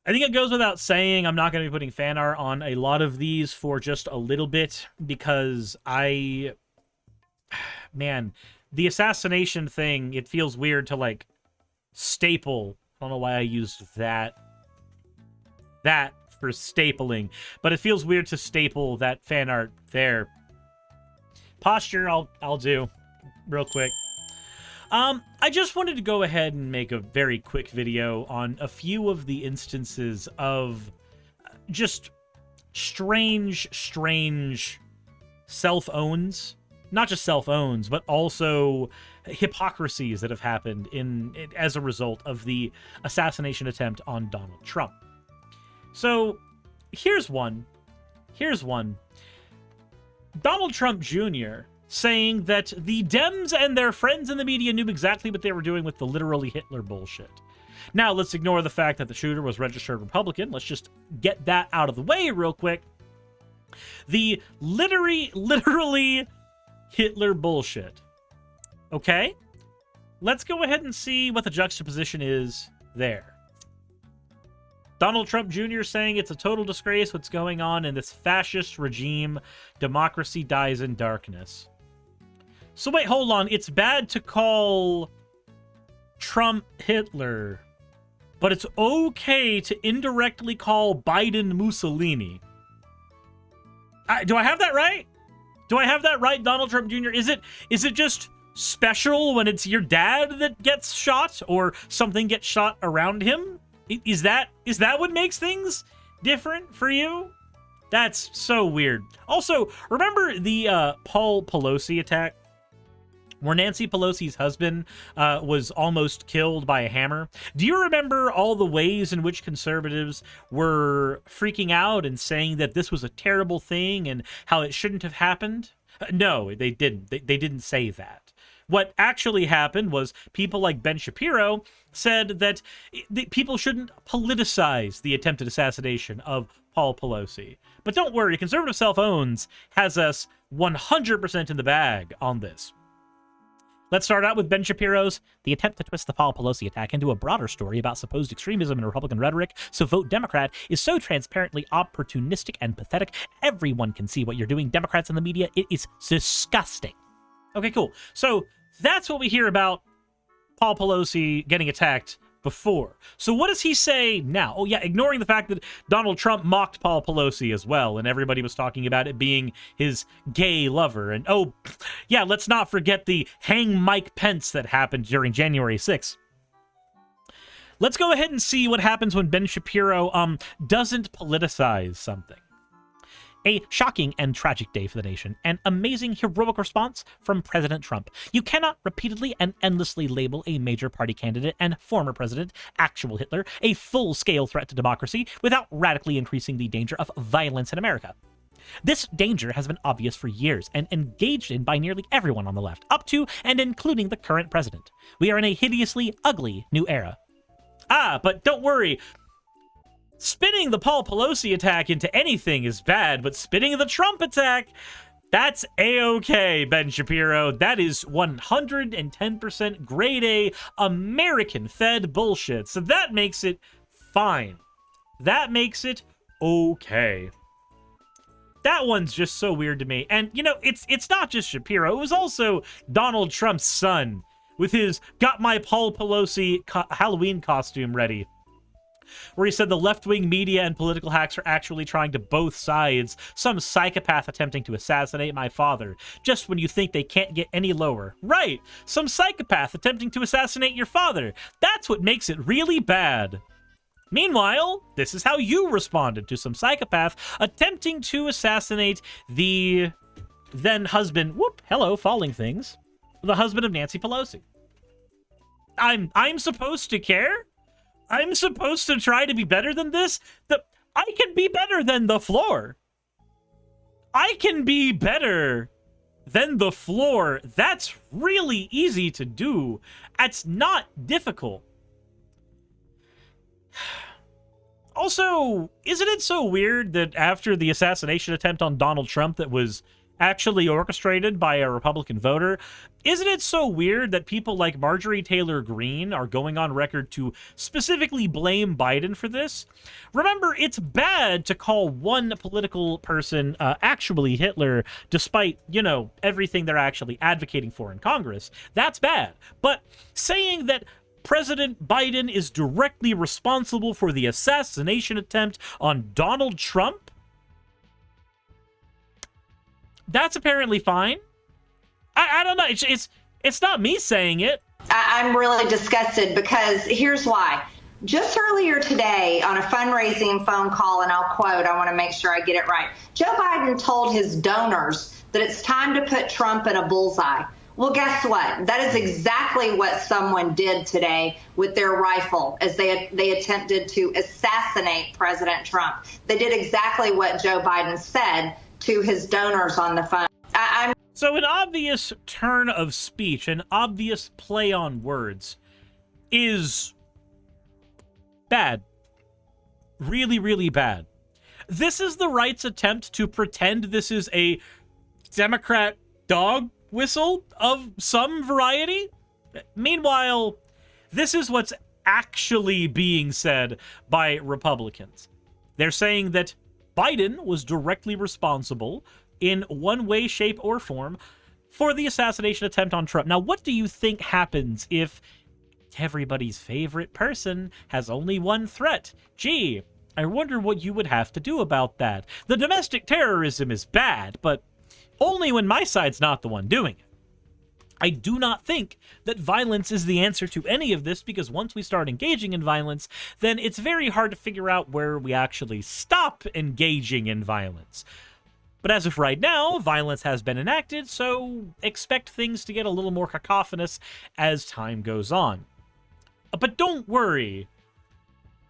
I think it goes without saying I'm not going to be putting fan art on a lot of these for just a little bit because man, the assassination thing, it feels weird to, like, staple. I don't know why I used that for stapling, but it feels weird to staple that fan art there. Posture, I'll do real quick. I just wanted to go ahead and make a very quick video on a few of the instances of just strange self-owns. Not just self-owns, but also hypocrisies that have happened as a result of the assassination attempt on Donald Trump. So, here's one. Donald Trump Jr. saying that the Dems and their friends in the media knew exactly what they were doing with the literally Hitler bullshit. Now, let's ignore the fact that the shooter was registered Republican. Let's just get that out of the way real quick. The literally Hitler bullshit. Okay? Let's go ahead and see what the juxtaposition is there. Donald Trump Jr. saying it's a total disgrace what's going on in this fascist regime. Democracy dies in darkness. So wait, hold on. It's bad to call Trump Hitler, but it's okay to indirectly call Biden Mussolini. Do I have that right? Do I have that right, Donald Trump Jr.? Is it just special when it's your dad that gets shot or something gets shot around him? Is that what makes things different for you? That's so weird. Also, remember the Paul Pelosi attack? Where Nancy Pelosi's husband was almost killed by a hammer? Do you remember all the ways in which conservatives were freaking out and saying that this was a terrible thing and how it shouldn't have happened? No, they didn't. They didn't say that. What actually happened was people like Ben Shapiro said that people shouldn't politicize the attempted assassination of Paul Pelosi. But don't worry, Conservative Self-Owns has us 100% in the bag on this. Let's start out with Ben Shapiro's "The attempt to twist the Paul Pelosi attack into a broader story about supposed extremism in Republican rhetoric, so vote Democrat, is so transparently opportunistic and pathetic. Everyone can see what you're doing, Democrats in the media. It is disgusting." Okay, cool. So that's what we hear about Paul Pelosi getting attacked before. So what does he say now? Oh yeah, ignoring the fact that Donald Trump mocked Paul Pelosi as well, and everybody was talking about it being his gay lover. And oh, yeah, let's not forget the hang Mike Pence that happened during January 6th. Let's go ahead and see what happens when Ben Shapiro doesn't politicize something. A shocking and tragic day for the nation. An amazing, heroic response from President Trump. You cannot repeatedly and endlessly label a major party candidate and former president, actual Hitler, a full-scale threat to democracy without radically increasing the danger of violence in America. This danger has been obvious for years and engaged in by nearly everyone on the left, up to and including the current president. We are in a hideously ugly new era. But don't worry. Spinning the Paul Pelosi attack into anything is bad, but spinning the Trump attack, that's A-okay, Ben Shapiro. That is 110% grade A American-fed bullshit. So that makes it fine. That makes it okay. That one's just so weird to me. And, you know, it's not just Shapiro. It was also Donald Trump's son with his got my Paul Pelosi Halloween costume ready, where he said the left-wing media and political hacks are actually trying to both sides. Some psychopath attempting to assassinate my father, just when you think they can't get any lower. Right, some psychopath attempting to assassinate your father. That's what makes it really bad. Meanwhile, this is how you responded to some psychopath attempting to assassinate the then husband, falling things, the husband of Nancy Pelosi. I'm supposed to care? I'm supposed to try to be better than this? I can be better than the floor. I can be better than the floor. That's really easy to do. It's not difficult. Also, isn't it so weird that after the assassination attempt on Donald Trump that was actually orchestrated by a Republican voter. Isn't it so weird that people like Marjorie Taylor Greene are going on record to specifically blame Biden for this? Remember, it's bad to call one political person actually Hitler, despite, you know, everything they're actually advocating for in Congress. That's bad. But saying that President Biden is directly responsible for the assassination attempt on Donald Trump, that's apparently fine. I don't know. It's not me saying it. I'm really disgusted because here's why. Just earlier today on a fundraising phone call, and I'll quote, I want to make sure I get it right. Joe Biden told his donors that it's time to put Trump in a bullseye. Well, guess what? That is exactly what someone did today with their rifle as they attempted to assassinate President Trump. They did exactly what Joe Biden said to his donors on the phone. So an obvious turn of speech, an obvious play on words is bad. Really, really bad. This is the right's attempt to pretend this is a Democrat dog whistle of some variety. Meanwhile, this is what's actually being said by Republicans. They're saying that Biden was directly responsible in one way, shape, or form for the assassination attempt on Trump. Now, what do you think happens if everybody's favorite person has only one threat? Gee, I wonder what you would have to do about that. The domestic terrorism is bad, but only when my side's not the one doing it. I do not think that violence is the answer to any of this, because once we start engaging in violence, then it's very hard to figure out where we actually stop engaging in violence. But as of right now, violence has been enacted, so expect things to get a little more cacophonous as time goes on. But don't worry.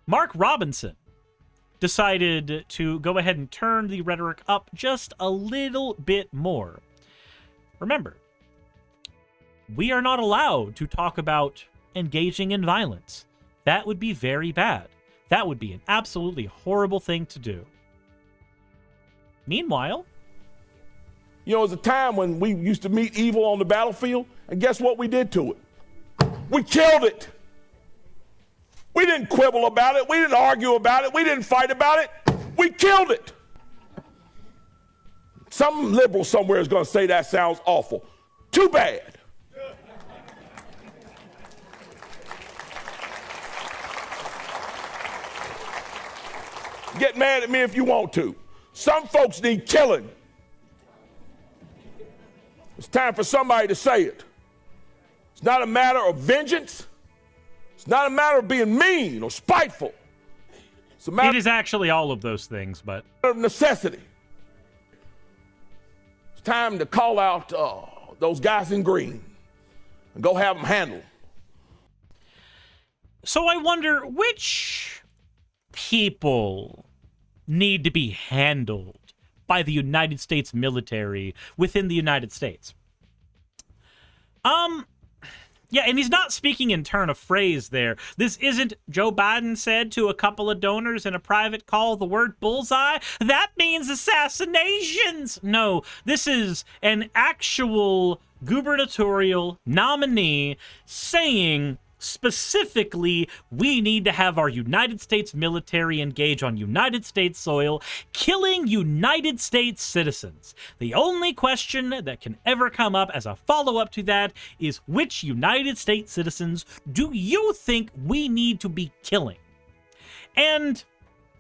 Mark Robinson decided to go ahead and turn the rhetoric up just a little bit more. Remember, we are not allowed to talk about engaging in violence. That would be very bad. That would be an absolutely horrible thing to do. Meanwhile, you know, it was a time when we used to meet evil on the battlefield, and guess what we did to it? We killed it. We didn't quibble about it. We didn't argue about it. We didn't fight about it. We killed it. Some liberal somewhere is going to say that sounds awful. Too bad. Get mad at me if you want to. Some folks need killing. It's time for somebody to say it. It's not a matter of vengeance. It's not a matter of being mean or spiteful. It's a matter it is actually all of those things, but of necessity. It's time to call out those guys in green and go have them handled. So I wonder which people need to be handled by the United States military within the United States. Yeah, and he's not speaking in turn of phrase there. This isn't Joe Biden said to a couple of donors in a private call the word bullseye. That means assassinations. No, this is an actual gubernatorial nominee saying specifically, we need to have our United States military engage on United States soil, killing United States citizens. The only question that can ever come up as a follow-up to that is, which United States citizens do you think we need to be killing? And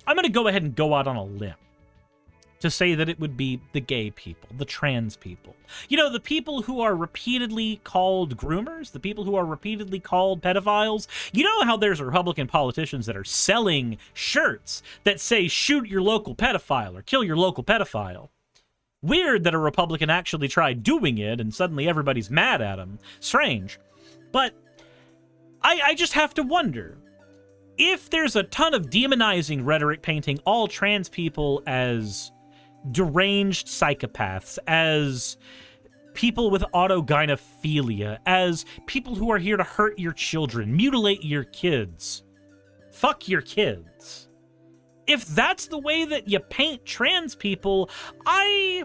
I'm going to go ahead and go out on a limb to say that it would be the gay people, the trans people. You know, the people who are repeatedly called groomers, the people who are repeatedly called pedophiles. You know how there's Republican politicians that are selling shirts that say, shoot your local pedophile or kill your local pedophile. Weird that a Republican actually tried doing it and suddenly everybody's mad at him. Strange. But I just have to wonder, if there's a ton of demonizing rhetoric painting all trans people as deranged psychopaths, as people with autogynephilia, as people who are here to hurt your children, mutilate your kids, fuck your kids. If that's the way that you paint trans people, I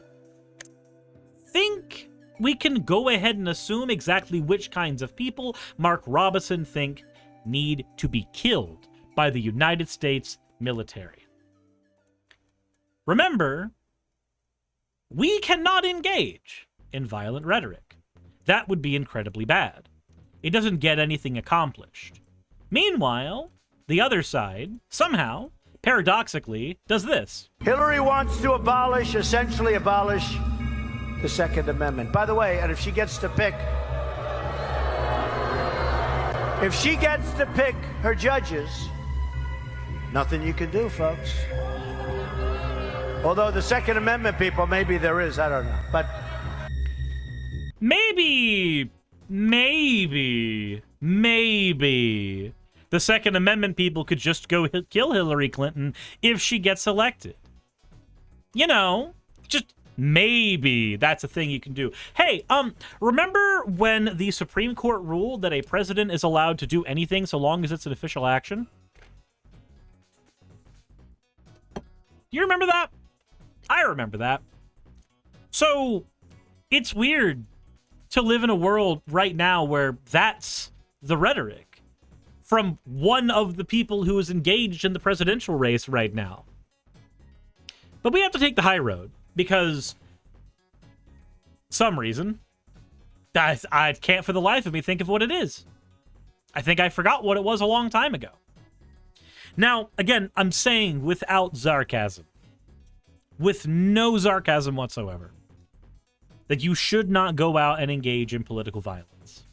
think we can go ahead and assume exactly which kinds of people Mark Robinson think need to be killed by the United States military. Remember, we cannot engage in violent rhetoric. That would be incredibly bad. It doesn't get anything accomplished. Meanwhile, the other side, somehow, paradoxically, does this. Hillary wants to essentially abolish the Second Amendment. By the way, and if she gets to pick her judges, nothing you can do, folks. Although the Second Amendment people, maybe there is, I don't know. But maybe the Second Amendment people could just go kill Hillary Clinton if she gets elected. You know, just maybe that's a thing you can do. Hey, remember when the Supreme Court ruled that a president is allowed to do anything so long as it's an official action? You remember that? I remember that. So, it's weird to live in a world right now where that's the rhetoric from one of the people who is engaged in the presidential race right now. But we have to take the high road because some reason I can't for the life of me think of what it is. I think I forgot what it was a long time ago. Now, again, I'm saying without sarcasm, with no sarcasm whatsoever, that you should not go out and engage in political violence.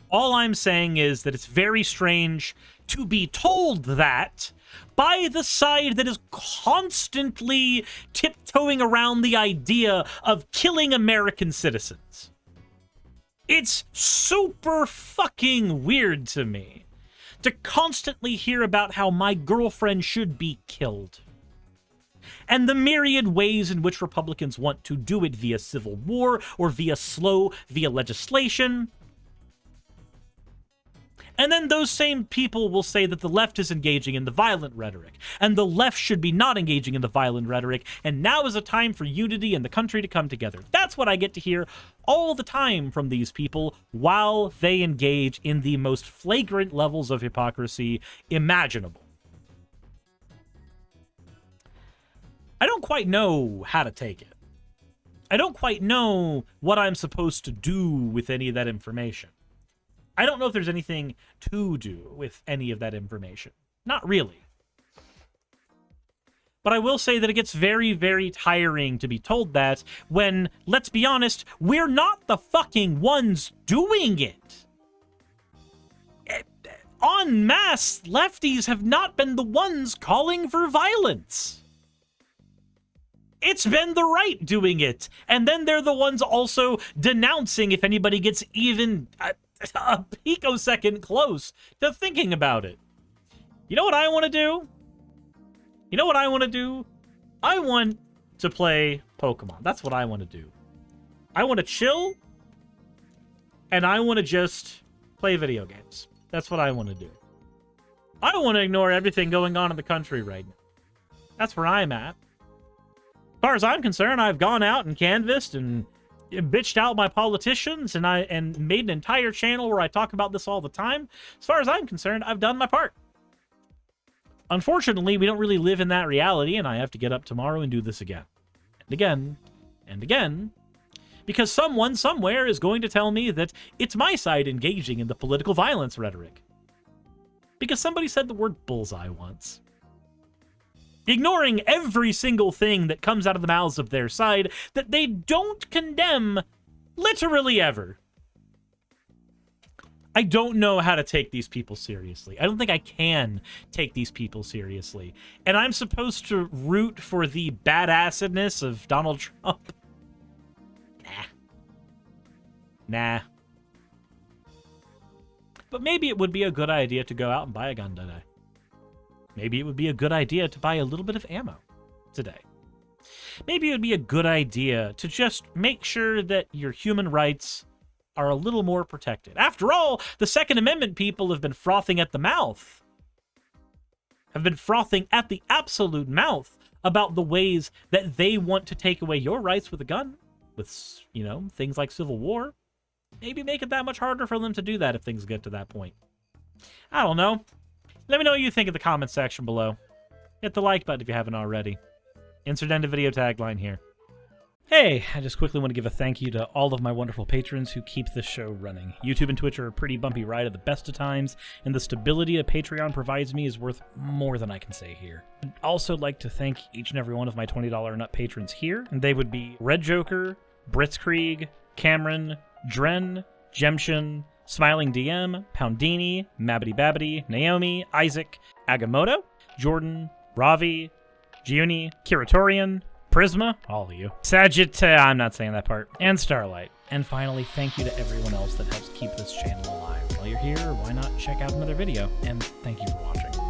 All I'm saying is that it's very strange to be told that by the side that is constantly tiptoeing around the idea of killing American citizens. It's super fucking weird to me to constantly hear about how my girlfriend should be killed. And the myriad ways in which Republicans want to do it via civil war or via legislation. And then those same people will say that the left is engaging in the violent rhetoric, and the left should be not engaging in the violent rhetoric, and now is a time for unity and the country to come together. That's what I get to hear all the time from these people while they engage in the most flagrant levels of hypocrisy imaginable. I don't quite know how to take it. I don't quite know what I'm supposed to do with any of that information. I don't know if there's anything to do with any of that information. Not really. But I will say that it gets very, very tiring to be told that when, let's be honest, we're not the fucking ones doing it. En masse, lefties have not been the ones calling for violence. It's been the right doing it. And then they're the ones also denouncing if anybody gets even a picosecond close to thinking about it. You know what I want to do? You know what I want to do? I want to play Pokemon. That's what I want to do. I want to chill, and I want to just play video games. That's what I want to do. I want to ignore everything going on in the country right now. That's where I'm at. As far as I'm concerned, I've gone out and canvassed and bitched out my politicians and made an entire channel where I talk about this all the time. As far as I'm concerned, I've done my part. Unfortunately, we don't really live in that reality, and I have to get up tomorrow and do this again. And again. And again. Because someone somewhere is going to tell me that it's my side engaging in the political violence rhetoric. Because somebody said the word bullseye once. Ignoring every single thing that comes out of the mouths of their side that they don't condemn literally ever. I don't know how to take these people seriously. I don't think I can take these people seriously. And I'm supposed to root for the badassedness of Donald Trump. Nah. But maybe it would be a good idea to go out and buy a gun today. Maybe it would be a good idea to buy a little bit of ammo today. Maybe it would be a good idea to just make sure that your human rights are a little more protected. After all, the Second Amendment people have been frothing at the mouth. Have been frothing at the absolute mouth about the ways that they want to take away your rights with a gun, with, you know, things like civil war, maybe make it that much harder for them to do that if things get to that point. I don't know. Let me know what you think in the comment section below. Hit the like button if you haven't already. Insert end of video tagline here. Hey, I just quickly want to give a thank you to all of my wonderful patrons who keep this show running. YouTube and Twitch are a pretty bumpy ride at the best of times, and the stability a Patreon provides me is worth more than I can say here. I'd also like to thank each and every one of my $20 and up patrons here, and they would be Red Joker, Blitzkrieg, Cameron, Dren, Jemshin, Smiling DM, Poundini, Mabbity Babbity, Naomi, Isaac, Agamotto, Jordan, Ravi, Giuni, Kiratorian, Prisma, all of you, I'm not saying that part, and Starlight. And finally, thank you to everyone else that helps keep this channel alive. While you're here, why not check out another video? And thank you for watching.